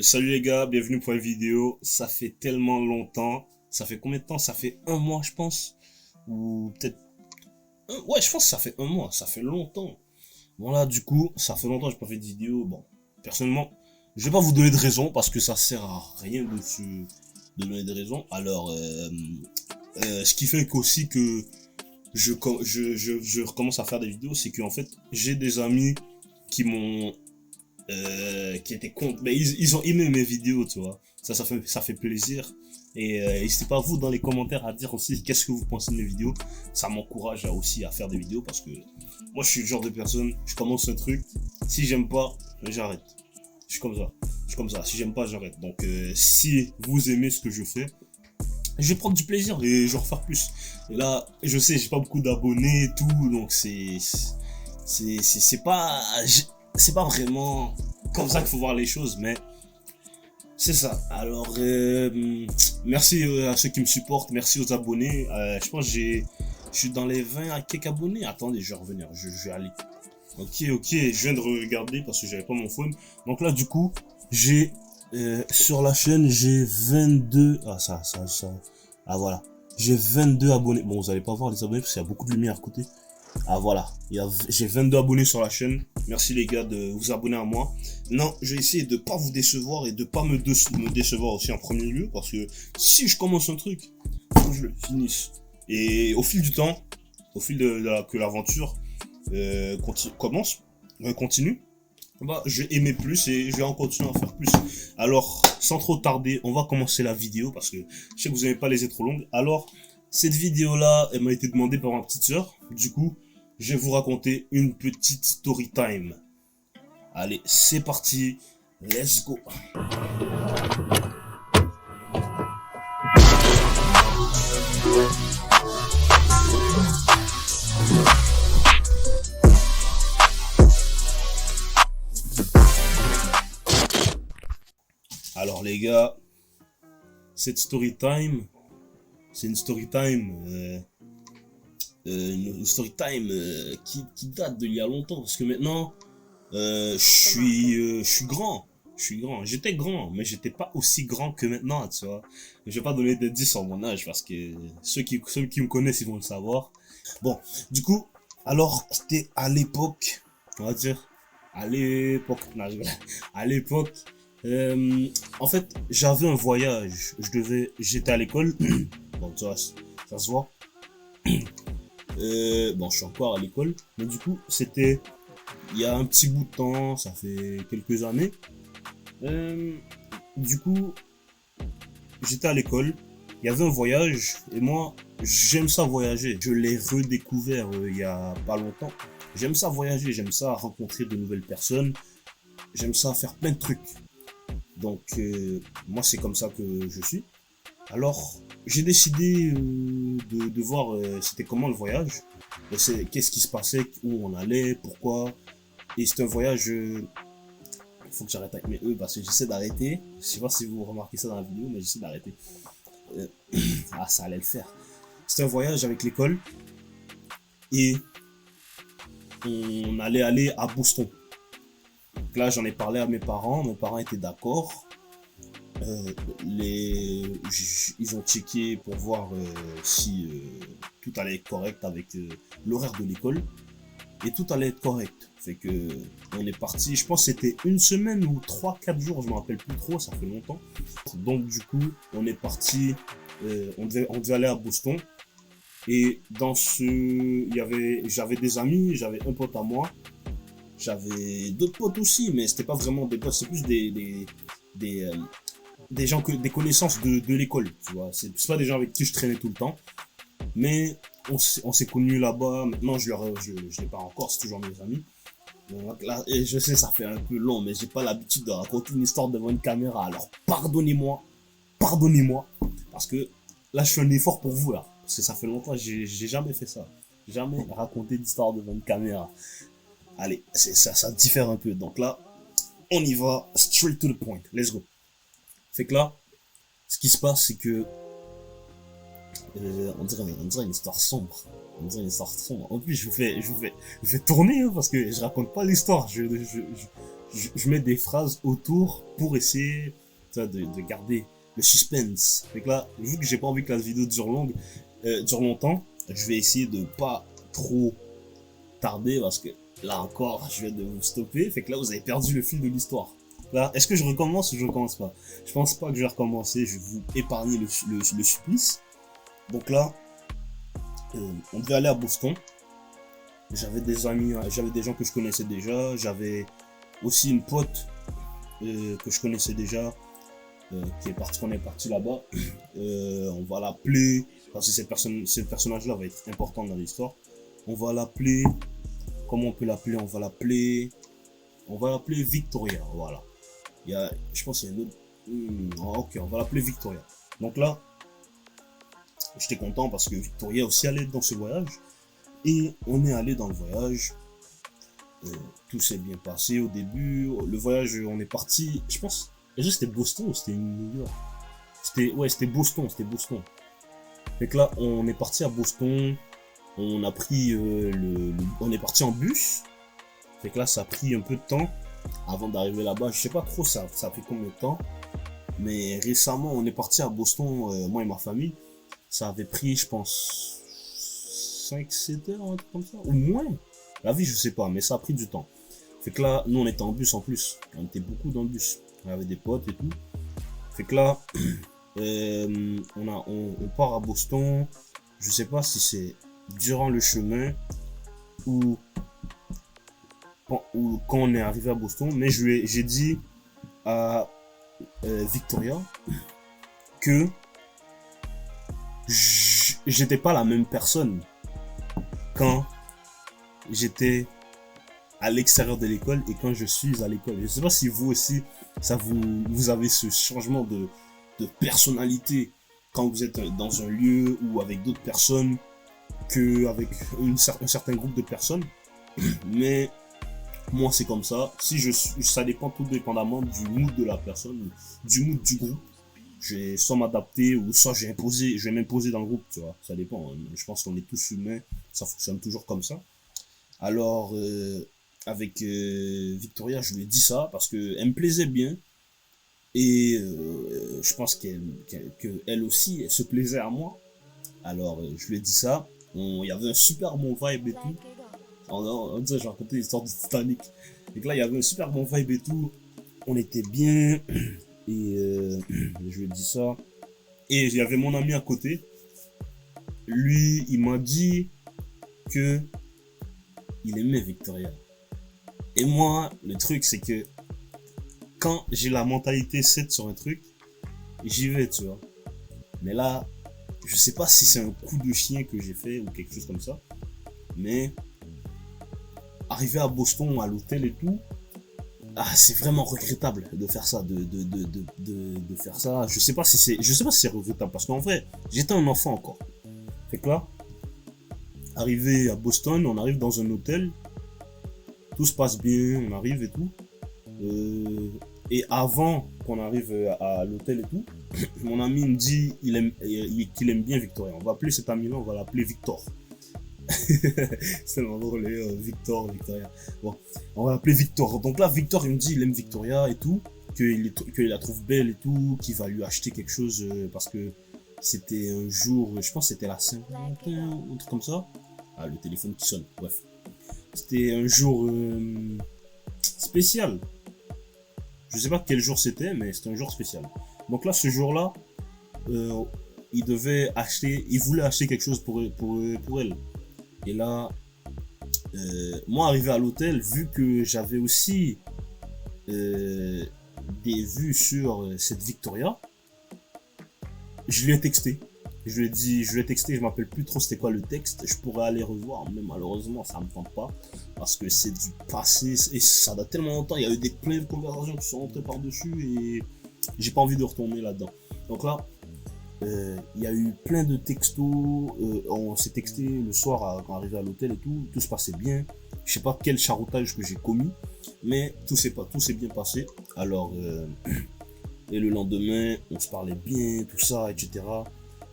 Salut les gars, bienvenue pour une vidéo. Ça fait tellement longtemps. Ça fait combien de temps? Ça fait un mois, je pense. Ou peut-être... Ouais, je pense que ça fait un mois. Ça fait longtemps. Bon là, du coup, ça fait longtemps que j'ai pas fait de vidéo. Bon, personnellement, je vais pas vous donner de raison parce que ça sert à rien de donner des raisons. Alors, ce qui fait qu'aussi que je recommence à faire des vidéos, c'est qu'en fait, j'ai des amis qui m'ont qui étaient contre, mais ils ont aimé mes vidéos, tu vois. Ça fait plaisir. Et n'hésitez pas vous dans les commentaires à dire aussi qu'est-ce que vous pensez de mes vidéos. Ça m'encourage aussi à faire des vidéos parce que moi je suis le genre de personne, je commence un truc, si j'aime pas, j'arrête. Je suis comme ça. Je suis comme ça. Si j'aime pas, j'arrête. Donc si vous aimez ce que je fais, je vais prendre du plaisir et je vais refaire plus. Et là, je sais, j'ai pas beaucoup d'abonnés et tout, donc c'est pas c'est pas vraiment comme ça qu'il faut voir les choses, mais c'est ça. Alors merci à ceux qui me supportent, merci aux abonnés. Je pense que je suis dans les 20 à quelques abonnés. Attendez, je vais revenir, je vais aller. Ok, je viens de regarder parce que j'avais pas mon phone. Donc là, du coup, j'ai sur la chaîne, j'ai 22. Ah voilà. J'ai 22 abonnés. Bon, vous allez pas voir les abonnés parce qu'il y a beaucoup de lumière à côté. Ah voilà, j'ai 22 abonnés sur la chaîne. Merci les gars de vous abonner à moi. Non, je vais essayer de pas vous décevoir et de pas me décevoir aussi en premier lieu. Parce que si je commence un truc, faut que je le finisse. Et au fil du temps, au fil que l'aventure continue, bah, je vais aimer plus et je vais en continuer à en faire plus. Alors, sans trop tarder, on va commencer la vidéo parce que je sais que vous n'aimez pas les être trop longues. Alors, cette vidéo-là, elle m'a été demandée par ma petite sœur. Du coup, je vais vous raconter une petite story time. Allez, c'est parti. Let's go. Alors les gars, cette story time, c'est une story time, qui date d'il y a longtemps parce que maintenant je suis grand, J'étais grand, mais j'étais pas aussi grand que maintenant, tu vois. Je vais pas donner d'indices sur mon âge parce que ceux qui me connaissent ils vont le savoir. Bon, du coup, alors c'était à l'époque, on va dire, à l'époque, non, à l'époque. En fait, j'avais un voyage. J'étais à l'école. Bon, ça se voit. Bon, je suis encore à l'école, mais du coup, c'était il y a un petit bout de temps, ça fait quelques années. Du coup, j'étais à l'école, il y avait un voyage, et moi, j'aime ça voyager. Je l'ai redécouvert il y a pas longtemps. J'aime ça voyager, j'aime ça rencontrer de nouvelles personnes, j'aime ça faire plein de trucs. Donc, moi, c'est comme ça que je suis. Alors, j'ai décidé de voir c'était comment le voyage, qu'est-ce qui se passait, où on allait, pourquoi. Et c'est un voyage, faut que j'arrête avec mes E parce que j'essaie d'arrêter. Je sais pas si vous remarquez ça dans la vidéo, mais j'essaie d'arrêter. Euh, ah, ça allait le faire. C'était un voyage avec l'école et on allait aller à Boston. Donc là, j'en ai parlé à mes parents étaient d'accord. Ils ont checké pour voir si tout allait être correct avec l'horaire de l'école et tout allait être correct. Fait que on est parti, je pense que c'était une semaine ou 3-4 jours, je me rappelle plus trop, ça fait longtemps. Donc du coup, on est parti, on devait aller à Boston et j'avais des amis, j'avais un pote à moi, j'avais d'autres potes aussi, mais c'était pas vraiment des potes, c'est plus des gens des connaissances de l'école, tu vois. C'est pas des gens avec qui je traînais tout le temps, mais on s'est connus là-bas. Maintenant, je les parle encore, c'est toujours mes amis. Donc là, et je sais, ça fait un peu long, mais j'ai pas l'habitude de raconter une histoire devant une caméra. Alors, pardonnez-moi, parce que là, je fais un effort pour vous, là. Parce que ça fait longtemps, j'ai jamais fait ça. Jamais raconté d'histoire devant une caméra. Allez, ça diffère un peu. Donc là, on y va, straight to the point. Let's go. Fait que là, ce qui se passe, c'est que on dirait une histoire sombre. En plus, je vais tourner hein, parce que je raconte pas l'histoire. je mets des phrases autour pour essayer de garder le suspense. Fait que là, vu que j'ai pas envie que la vidéo dure longtemps, je vais essayer de pas trop tarder parce que là encore, je vais de vous stopper. Fait que là, vous avez perdu le fil de l'histoire. Là, est-ce que je recommence ou je recommence pas? Je pense pas que je vais recommencer. Je vais vous épargner le supplice. Donc là, on devait aller à Boston. J'avais des amis, j'avais des gens que je connaissais déjà. J'avais aussi une pote que je connaissais déjà qu'on est parti là-bas. On va l'appeler, parce que ce personnage-là va être important dans l'histoire. On va l'appeler, comment on peut l'appeler? On va l'appeler Victoria, voilà. Je pense qu'il y a une autre. Ok, on va l'appeler Victoria. Donc là, j'étais content parce que Victoria aussi allait dans ce voyage. Et on est allé dans le voyage. Tout s'est bien passé au début. Le voyage, on est parti, je pense. Est-ce que c'était Boston ou c'était New York? C'était Boston. Fait que là, on est parti à Boston. On a pris on est parti en bus. Fait que là, ça a pris un peu de temps avant d'arriver là-bas. Je sais pas trop ça a pris combien de temps. Mais récemment, on est parti à Boston, moi et ma famille. Ça avait pris, je pense, 5-7 heures, un truc comme ça. Ou moins. La vie, je sais pas, mais ça a pris du temps. Fait que là, nous, on était en bus en plus. On était beaucoup dans le bus. On avait des potes et tout. Fait que là, on part à Boston. Je sais pas si c'est durant le chemin ou quand on est arrivé à Boston. Mais j'ai dit à Victoria que j'étais pas la même personne quand j'étais à l'extérieur de l'école et quand je suis à l'école. Je sais pas si vous aussi, vous avez ce changement de personnalité quand vous êtes dans un lieu ou avec d'autres personnes qu'avec un certain groupe de personnes. Mais moi, c'est comme ça. Ça dépend tout dépendamment du mood de la personne, du mood du groupe. Je vais soit m'adapter ou soit je vais m'imposer dans le groupe, tu vois. Ça dépend. Je pense qu'on est tous humains. Ça fonctionne toujours comme ça. Alors, avec Victoria, je lui ai dit ça parce qu'elle me plaisait bien. Et je pense qu'elle aussi, elle se plaisait à moi. Alors, je lui ai dit ça. Il y avait un super bon vibe et tout. On dirait que je racontais l'histoire du Titanic. Et que là, il y avait un super bon vibe et tout. On était bien. Et je lui ai dit ça. Et il y avait mon ami à côté. Lui, il m'a dit que il aimait Victoria. Et moi, le truc, c'est que quand j'ai la mentalité 7 sur un truc, j'y vais, tu vois. Mais là, je sais pas si c'est un coup de chien que j'ai fait ou quelque chose comme ça. Mais arriver à Boston, à l'hôtel et tout, c'est vraiment regrettable de faire ça, de faire ça. Je sais pas si c'est regrettable parce qu'en vrai, j'étais un enfant encore. Fait que là, arrivé à Boston, on arrive dans un hôtel, tout se passe bien, on arrive et tout. Et avant qu'on arrive à l'hôtel et tout, mon ami me dit qu'il aime bien Victoria. On va appeler cet ami-là, on va l'appeler Victor. C'est tellement drôle, Victoria. Bon, on va l'appeler Victor. Donc là, Victor, il me dit il aime Victoria et tout, qu'il la trouve belle et tout, qu'il va lui acheter quelque chose parce que c'était un jour, je pense que c'était la Saint-Valentin, un truc comme ça. Ah, le téléphone qui sonne, bref. C'était un jour spécial. Je sais pas quel jour c'était, mais c'était un jour spécial. Donc là, ce jour-là, il voulait acheter quelque chose pour elle. Et là, moi arrivé à l'hôtel, vu que j'avais aussi des vues sur cette Victoria, je lui ai texté. Je lui ai texté, je m'appelle plus trop c'était quoi le texte, je pourrais aller revoir, mais malheureusement ça me tente pas, parce que c'est du passé, et ça date tellement longtemps, il y a eu plein de conversations qui sont rentrées par-dessus, et j'ai pas envie de retourner là-dedans. Donc là, il y a eu plein de textos, on s'est texté le soir quand on arrivait à l'hôtel et tout se passait bien, je sais pas quel charoutage que j'ai commis, mais tout s'est bien passé, alors, et le lendemain, on se parlait bien, tout ça, etc.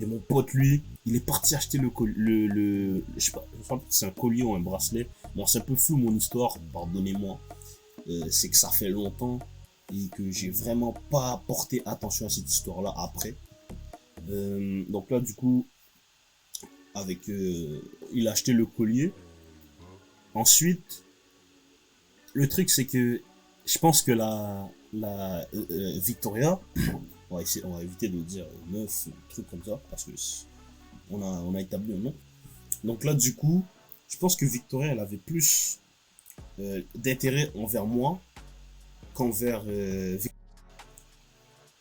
Et mon pote, lui, il est parti acheter je sais pas, c'est un collier ou un bracelet. Bon, c'est un peu flou mon histoire, pardonnez-moi. c'est que ça fait longtemps et que j'ai vraiment pas porté attention à cette histoire-là après. Donc là, du coup, il a acheté le collier. Ensuite, le truc, c'est que je pense que Victoria, on va éviter de dire meuf, truc comme ça, parce que on a établi un nom. Donc là, du coup, je pense que Victoria, elle avait plus d'intérêt envers moi qu'envers Victor.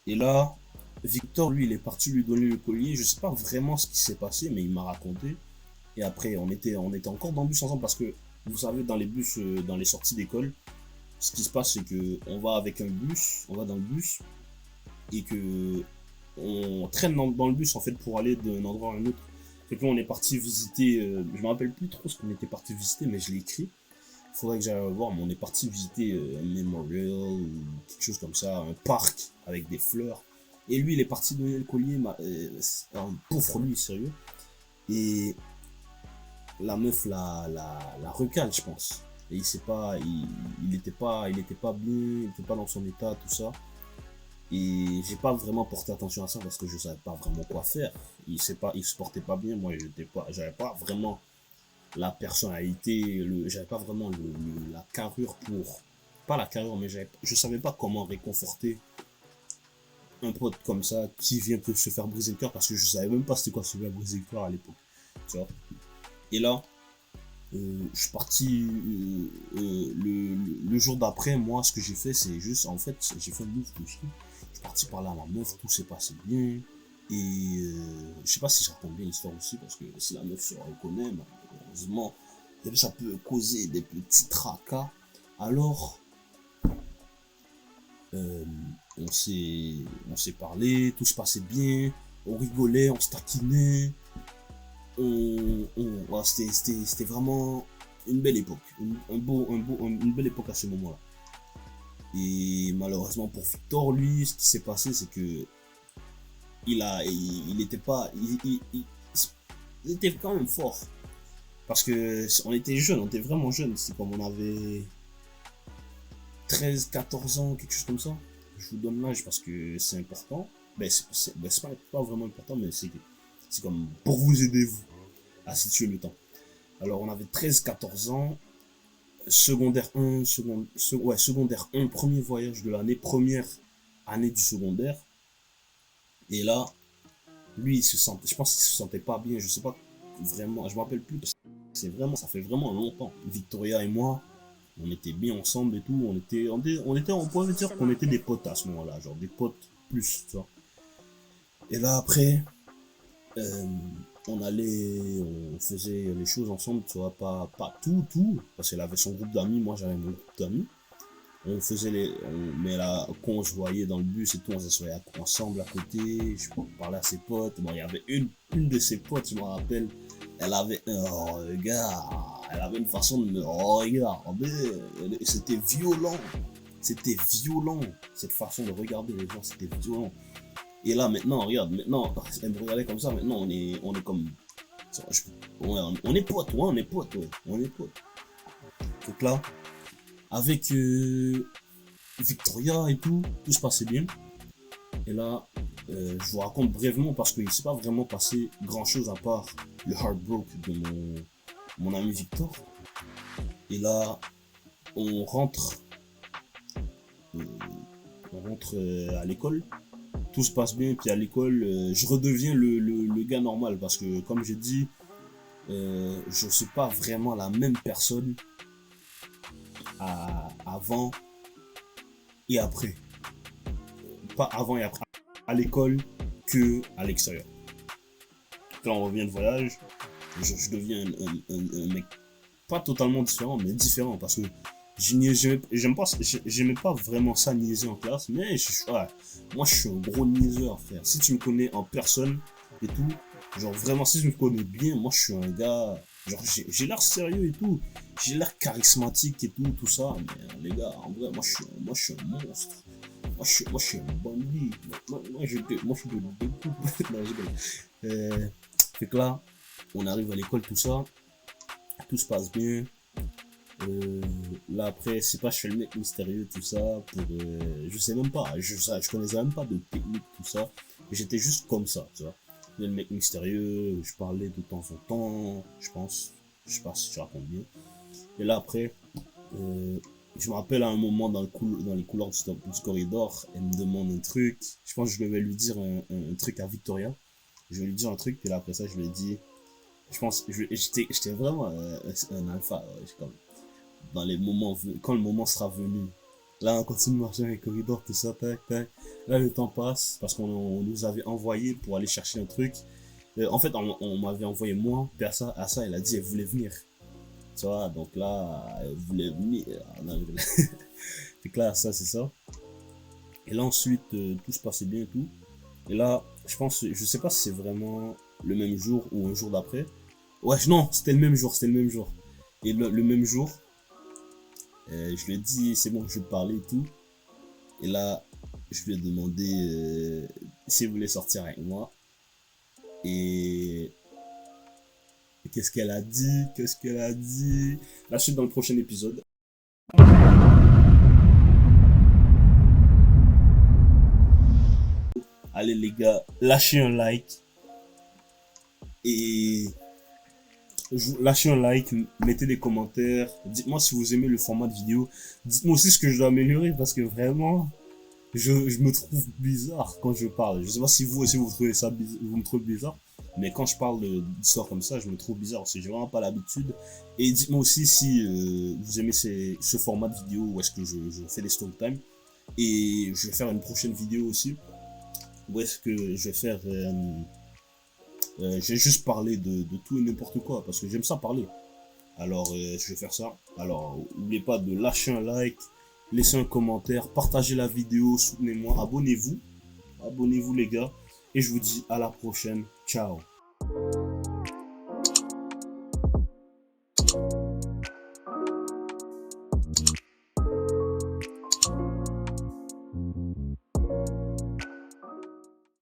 Et là, Victor, lui, il est parti lui donner le collier. Je sais pas vraiment ce qui s'est passé, mais il m'a raconté. Et après, on était encore dans le bus ensemble parce que, vous savez, dans les bus, dans les sorties d'école, ce qui se passe, c'est que on va avec un bus, on va dans le bus, et que on traîne dans le bus, en fait, pour aller d'un endroit à un autre. Fait que là, on est parti visiter, je me rappelle plus trop ce qu'on était parti visiter, mais je l'ai écrit. Il faudrait que j'aille voir, mais on est parti visiter un memorial ou quelque chose comme ça, un parc avec des fleurs. Et lui, il est parti donner le collier, un pauvre lui, sérieux. Et la meuf la recale, je pense. Et il sait pas, il était pas bien, il était pas dans son état, tout ça. Et j'ai pas vraiment porté attention à ça parce que je savais pas vraiment quoi faire. Il se portait pas bien, moi j'avais pas vraiment la personnalité, j'avais pas vraiment la carrure pour, pas la carrure, mais je savais pas comment réconforter un pote comme ça qui vient de se faire briser le cœur parce que je savais même pas c'était quoi se faire briser le cœur à l'époque, tu vois. Et là, je suis parti le jour d'après. Moi, ce que j'ai fait, c'est juste, en fait, j'ai fait le move aussi. Je suis parti parler à ma meuf, tout s'est passé bien. Et je sais pas si je raconte bien l'histoire aussi, parce que si la meuf se reconnaît, malheureusement, ça peut causer des petits tracas. Alors, on s'est parlé, tout se passait bien, on rigolait, on se taquinait. Ouais, c'était vraiment une belle époque, une belle époque à ce moment-là. Et malheureusement pour Victor, lui, ce qui s'est passé, c'est que il était quand même fort. Parce que on était jeunes, on était vraiment jeunes. C'est comme on avait 13, 14 ans, quelque chose comme ça. Je vous donne l'âge parce que c'est important. C'est pas vraiment important, mais c'est comme pour vous aider, vous, à situer le temps. Alors, on avait 13, 14 ans. Secondaire 1, secondaire 1, premier voyage de l'année, première année du secondaire. Et là, lui, je pense qu'il se sentait pas bien. Je sais pas vraiment, je me rappelle plus. Ça fait vraiment longtemps. Victoria et moi, on était bien ensemble et tout. On pouvait dire qu'on était des potes à ce moment-là, genre des potes plus, tu vois. Et là, après, on faisait les choses ensemble, tu vois, pas tout, parce qu'elle avait son groupe d'amis, moi j'avais mon groupe d'amis. Mais là, quand on se voyait dans le bus et tout, on s'assoyait ensemble à côté, je parlais à ses potes. Bon, il y avait une de ses potes, je me rappelle, elle avait une façon de me regarder, c'était violent, cette façon de regarder les gens, c'était violent. Et là, maintenant, regarde, elle me regardait comme ça, maintenant, on est comme, on est potes, ouais, on est potes. Donc là, avec Victoria et tout se passait bien. Et là, je vous raconte brièvement parce qu'il ne s'est pas vraiment passé grand chose à part le heartbreak de mon ami Victor. Et là, on rentre à l'école. Tout se passe bien, puis à l'école, je redeviens le gars normal parce que, comme j'ai dit, je ne suis pas vraiment la même personne avant et après. Pas avant et après à l'école que à l'extérieur. Quand on revient de voyage, je deviens un mec pas totalement différent, mais différent parce que j'aimais pas vraiment ça niaiser en classe, mais moi je suis un gros niaiseur, frère. Si tu me connais en personne et tout, genre vraiment si tu me connais bien, moi je suis un gars, genre j'ai l'air sérieux et tout, j'ai l'air charismatique et tout ça, mais les gars, en vrai, moi je suis un monstre. Moi je suis un bandit. Moi je suis de découpe. Non, fait que là, on arrive à l'école, tout ça, tout se passe bien. Euh, Là après, c'est pas je fais le mec mystérieux, tout ça, pour, je sais même pas, je connaissais même pas de technique, tout ça. J'étais juste comme ça, tu vois. Le mec mystérieux, je parlais de temps en temps, je pense, je sais pas si je raconte bien. Et là après, euh, je me rappelle à un moment dans les couloirs du corridor, elle me demande un truc, je pense que je devais lui dire un truc à Victoria. Je vais lui dire un truc, puis là après ça, je lui ai dit, je pense, j'étais vraiment un alpha, ouais, comme, dans les moments, quand le moment sera venu. Là, on continue de marcher dans les corridors, tout ça, tac, tac. Là, le temps passe, parce qu'on nous avait envoyé pour aller chercher un truc. En fait, on m'avait envoyé moi, puis à ça, elle a dit, elle voulait venir. Tu vois, donc là, elle voulait venir. Donc là, ça, c'est ça. Et là, ensuite, tout se passait bien et tout. Et là, je pense, je sais pas si c'est vraiment le même jour ou un jour d'après. Ouais, non, c'était le même jour, c'était le même jour. Et le même jour, je lui ai dit, c'est bon, je vais te parler et tout. Et là, je lui ai demandé si elle voulait sortir avec moi. Et qu'est-ce qu'elle a dit? Qu'est-ce qu'elle a dit? La suite dans le prochain épisode. Allez les gars, lâchez un like. Et lâchez un like, mettez des commentaires. Dites-moi si vous aimez le format de vidéo. Dites-moi aussi ce que je dois améliorer parce que vraiment, je me trouve bizarre quand je parle. Je sais pas si vous aussi vous trouvez ça bizarre, vous me trouvez bizarre, mais quand je parle d'histoire comme ça, je me trouve bizarre parce que j'ai vraiment pas l'habitude. Et dites-moi aussi si vous aimez ce format de vidéo où est-ce que je fais des story time. Et je vais faire une prochaine vidéo aussi où est-ce que je vais faire. Je vais juste parler de tout et n'importe quoi parce que j'aime ça parler. Alors, je vais faire ça. Alors, n'oubliez pas de lâcher un like, laisser un commentaire, partagez la vidéo, soutenez-moi, abonnez-vous. Abonnez-vous les gars. Et je vous dis à la prochaine. Ciao.